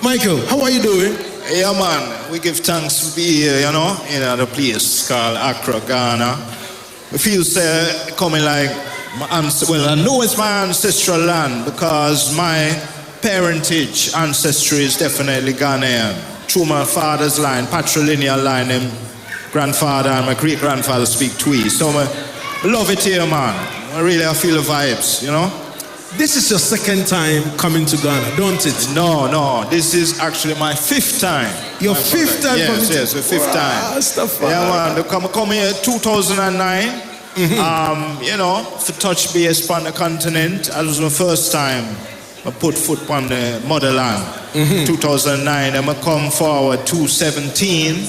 Michael, how are you doing? Yeah, man. We give thanks to be here, in a place called Accra, Ghana. I feel coming like, I know it's my ancestral land because my parentage ancestry is definitely Ghanaian. Through my father's line, patrilineal line, and grandfather and my great-grandfather speak Twi. So I love it here, man. I feel the vibes, This is your second time coming to Ghana, don't it? No. This is actually my fifth time. Your fifth time coming to Ghana? Yes, the fifth time. Yeah, man. Come here 2009. To touch base on the continent. That was my first time I put foot on the motherland. 2009. And I come forward 2017.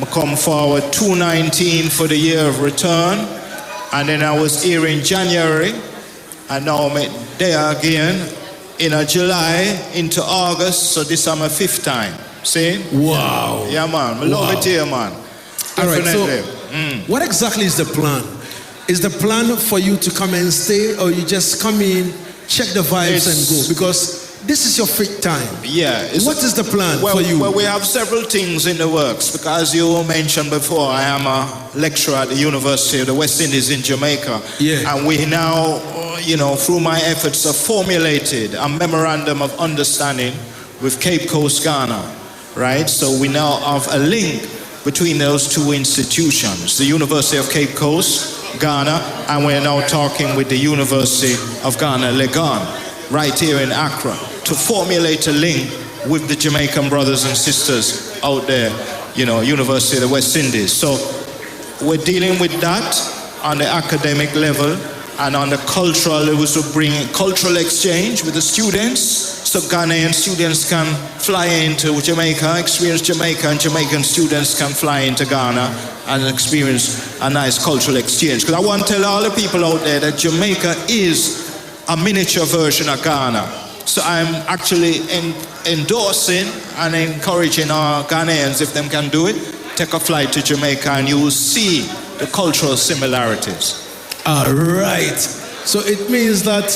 I come forward 2019 for the year of return. And then I was here in January. And now I'm there again in July into August. So this is my fifth time. See? Wow. Yeah, man. I love it here, man. Definitely. All right, so what exactly is the plan? Is the plan for you to come and stay, or you just come in, check the vibes and go? Because this is your fifth time. Yeah. What is the plan for you? Well, we have several things in the works. Because you mentioned before, I am a lecturer at the University of the West Indies in Jamaica. Yeah. And we now, through my efforts, have formulated a memorandum of understanding with Cape Coast, Ghana. Right? So we now have a link between those two institutions, the University of Cape Coast, Ghana, and we're now talking with the University of Ghana, Lagazee, right here in Accra, to formulate a link with the Jamaican brothers and sisters out there, University of the West Indies. So we're dealing with that on the academic level, and on the cultural level, to bring cultural exchange with the students, so Ghanaian students can fly into Jamaica, experience Jamaica, and Jamaican students can fly into Ghana and experience a nice cultural exchange. Because I want to tell all the people out there that Jamaica is a miniature version of Ghana. So I'm actually endorsing and encouraging our Ghanaians, if them can do it, take a flight to Jamaica and you will see the cultural similarities. All right. So it means that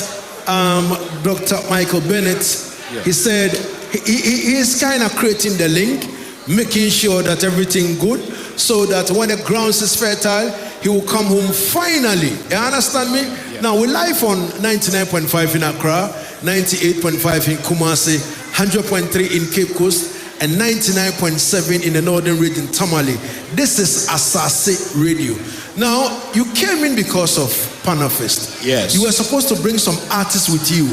Dr. Michael Barnett, he said he is kind of creating the link, making sure that everything good, so that when the grounds is fertile, he will come home finally. You understand me? Yeah. Now we're live on 99.5 in Accra, 98.5 in Kumasi, 100.3 in Cape Coast, and 99.7 in the northern region, Tamale. This is Asaase Radio. Now, you came in because of Panafest. Yes. You were supposed to bring some artists with you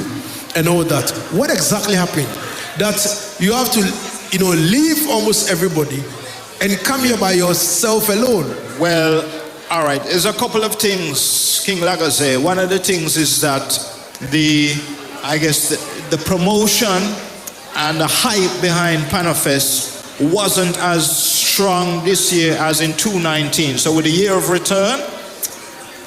and all that. What exactly happened? That you have to, leave almost everybody and come here by yourself alone? Well, all right. There's a couple of things, King Lagazee. One of the things is that the promotion and the hype behind Panafest wasn't as strong this year as in 2019. So with the year of return,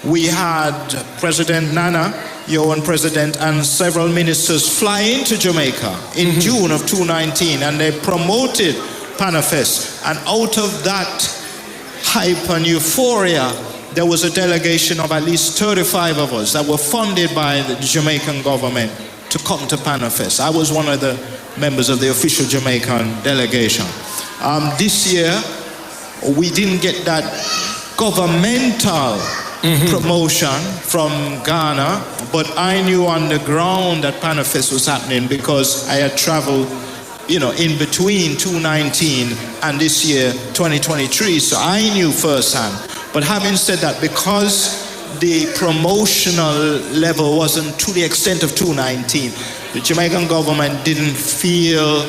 we had President Nana, your own president, and several ministers fly into Jamaica in June of 2019, and they promoted Panafest. And out of that hype and euphoria, there was a delegation of at least 35 of us that were funded by the Jamaican government to come to Panafest. I was one of the members of the official Jamaican delegation. This year, we didn't get that governmental promotion from Ghana, but I knew on the ground that Panafest was happening because I had traveled, in between 2019 and this year, 2023, so I knew firsthand. But having said that, because the promotional level wasn't to the extent of 2019, the Jamaican government didn't feel,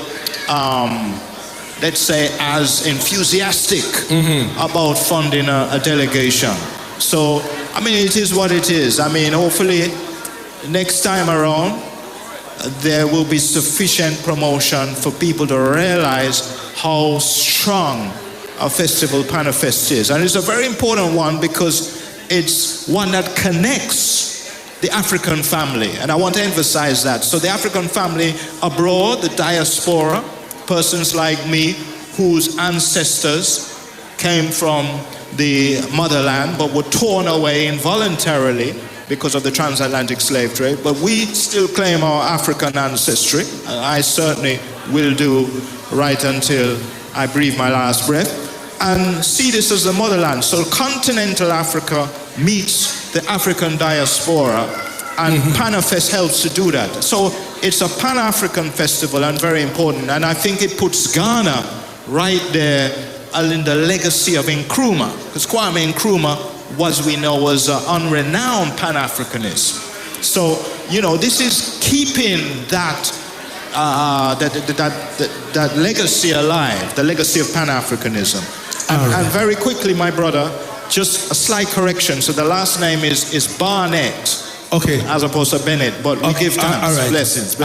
let's say, as enthusiastic about funding a delegation. So, it is what it is. Hopefully, next time around, there will be sufficient promotion for people to realize how strong a festival Panafest is. And it's a very important one because it's one that connects the African family. And I want to emphasize that. So the African family abroad, the diaspora, persons like me whose ancestors came from the motherland but were torn away involuntarily because of the transatlantic slave trade, but we still claim our African ancestry. I certainly will do right until I breathe my last breath, and see this as the motherland. So continental Africa meets the African diaspora, and Panafest helps to do that. So it's a Pan-African festival and very important, and I think it puts Ghana right there in the legacy of Nkrumah, because Kwame Nkrumah, as we know, was an unrenowned Pan-Africanist. So, you know, this is keeping that legacy alive, the legacy of Pan-Africanism. And very quickly, my brother, just a slight correction. So the last name is Barnett. Okay. As opposed to Bennett, but we give thanks. All right. Blessings.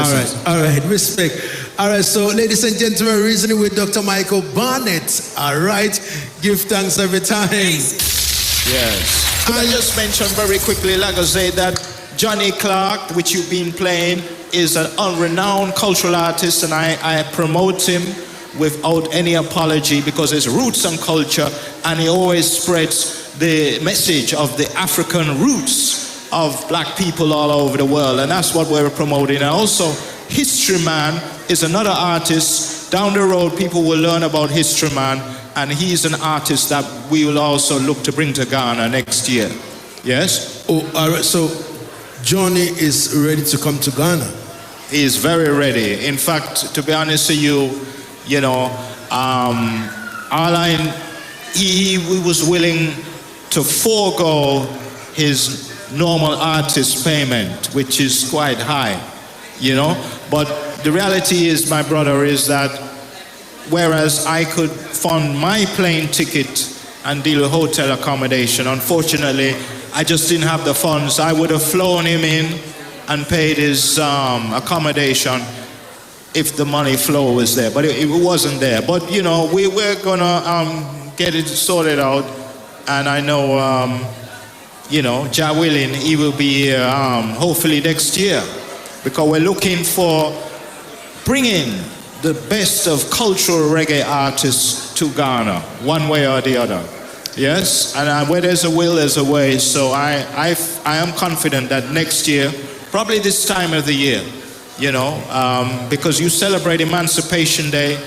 All right. Respect. All right. So, ladies and gentlemen, reasoning with Dr. Michael Barnett. All right. Give thanks every time. Yes. Could I just mention very quickly, Lagazee, that Johnny Clark, which you've been playing, is an unrenowned cultural artist, and I promote him without any apology because his roots and culture, and he always spreads the message of the African roots of black people all over the world, and that's what we're promoting. And also, History Man is another artist. Down the road, people will learn about History Man, and he's an artist that we will also look to bring to Ghana next year. Yes? Oh, all right. So, Johnny is ready to come to Ghana? He is very ready. In fact, to be honest with you, you know, he was willing to forego his normal artist payment, which is quite high, you know. But the reality is, my brother, is that whereas I could fund my plane ticket and deal with hotel accommodation, unfortunately, I just didn't have the funds. I would have flown him in and paid his accommodation if the money flow was there, but it wasn't there. But, you know, we're gonna get it sorted out, and I know, you know, Jah willing, he will be here hopefully next year, because we're looking for bringing the best of cultural reggae artists to Ghana, one way or the other. Yes, and where there's a will, there's a way. So I am confident that next year, probably this time of the year, you know, because you celebrate Emancipation Day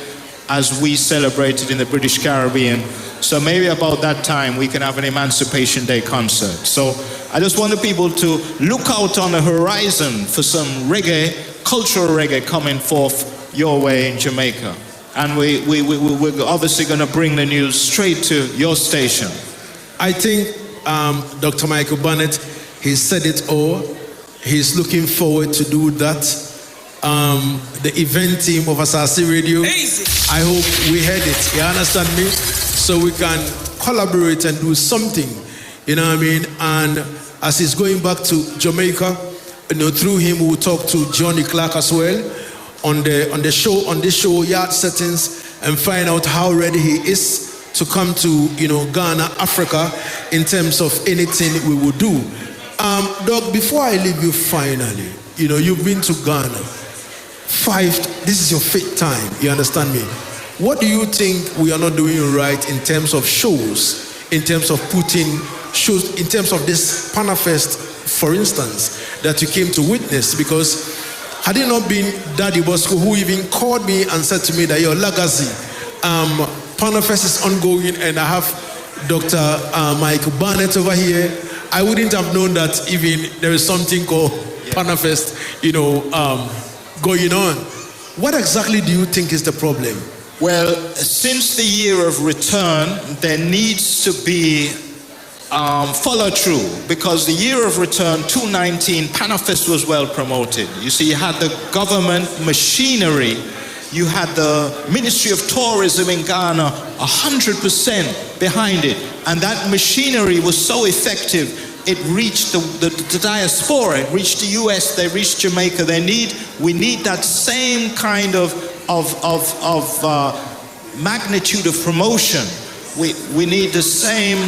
as we celebrated in the British Caribbean. So maybe about that time we can have an Emancipation Day concert. So I just want the people to look out on the horizon for some reggae, cultural reggae coming forth your way in Jamaica. And we're obviously going to bring the news straight to your station. I think Dr. Michael Barnett, he said it all. He's looking forward to do that. The event team of Asaase Radio, I hope we heard it. You understand me? So we can collaborate and do something. You know what I mean? And as he's going back to Jamaica, you know, through him we'll talk to Johnny Clark as well on this show, Yaad Settingz, and find out how ready he is to come to, you know, Ghana, Africa, in terms of anything we will do. Doc, before I leave you finally, you know, you've been to Ghana. This is your 5th time, you understand me? What do you think we are not doing right in terms of shows, in terms of putting shows, in terms of this Panafest, for instance, that you came to witness? Because had it not been Daddy Bosco who even called me and said to me that, yo, Lagazee, Panafest is ongoing and I have Dr. Michael Barnett over here, I wouldn't have known that even there is something called Panafest, you know, going on. What exactly do you think is the problem? Well, since the year of return, there needs to be follow through, because the year of return, 2019, Panafest was well promoted. You see, you had the government machinery, you had the Ministry of Tourism in Ghana 100% behind it, and that machinery was so effective. It reached the diaspora, it reached the US, they reached Jamaica. We need that same kind of magnitude of promotion. We need the same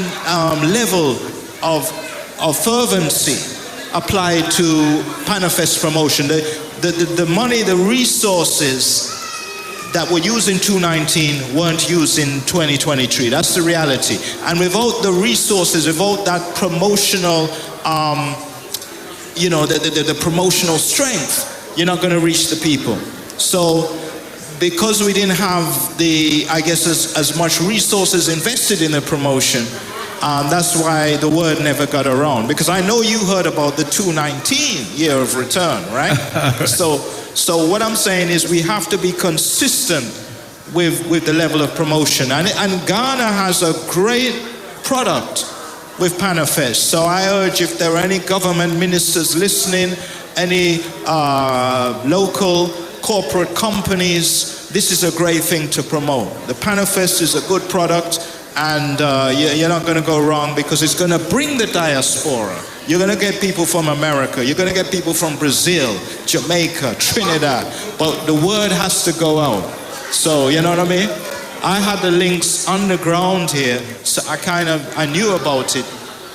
level of fervency applied to Panafest promotion. The money, the resources that were used in 2019 weren't used in 2023. That's the reality. And without the resources, without that promotional, you know, the promotional strength, you're not going to reach the people. So because we didn't have as much resources invested in the promotion, that's why the word never got around. Because I know you heard about the 2019 year of return, right? So what I'm saying is we have to be consistent with the level of promotion. And Ghana has a great product with Panafest. So I urge, if there are any government ministers listening, any local corporate companies, this is a great thing to promote. The Panafest is a good product, and you're not going to go wrong, because it's going to bring the diaspora. You're going to get people from America. You're going to get people from Brazil, Jamaica, Trinidad. But the word has to go out. So, you know what I mean? I had the links underground here, so I knew about it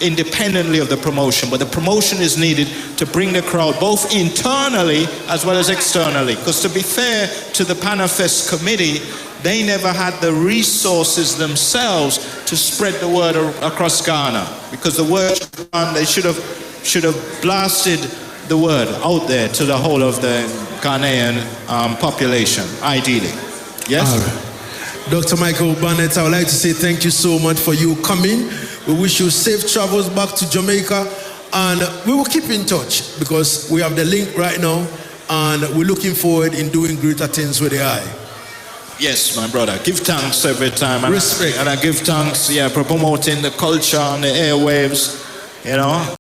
independently of the promotion, but the promotion is needed to bring the crowd both internally as well as externally. Because to be fair to the Panafest committee, they never had the resources themselves to spread the word across Ghana. Because the word, they should have blasted the word out there to the whole of the Ghanaian population, ideally. Yes? All right. Dr. Michael Barnett, I would like to say thank you so much for you coming. We wish you safe travels back to Jamaica, and we will keep in touch, because we have the link right now, and we're looking forward in doing greater things with the eye. Yes, my brother. Give thanks every time. And Respect. I give thanks, for promoting the culture on the airwaves, you know.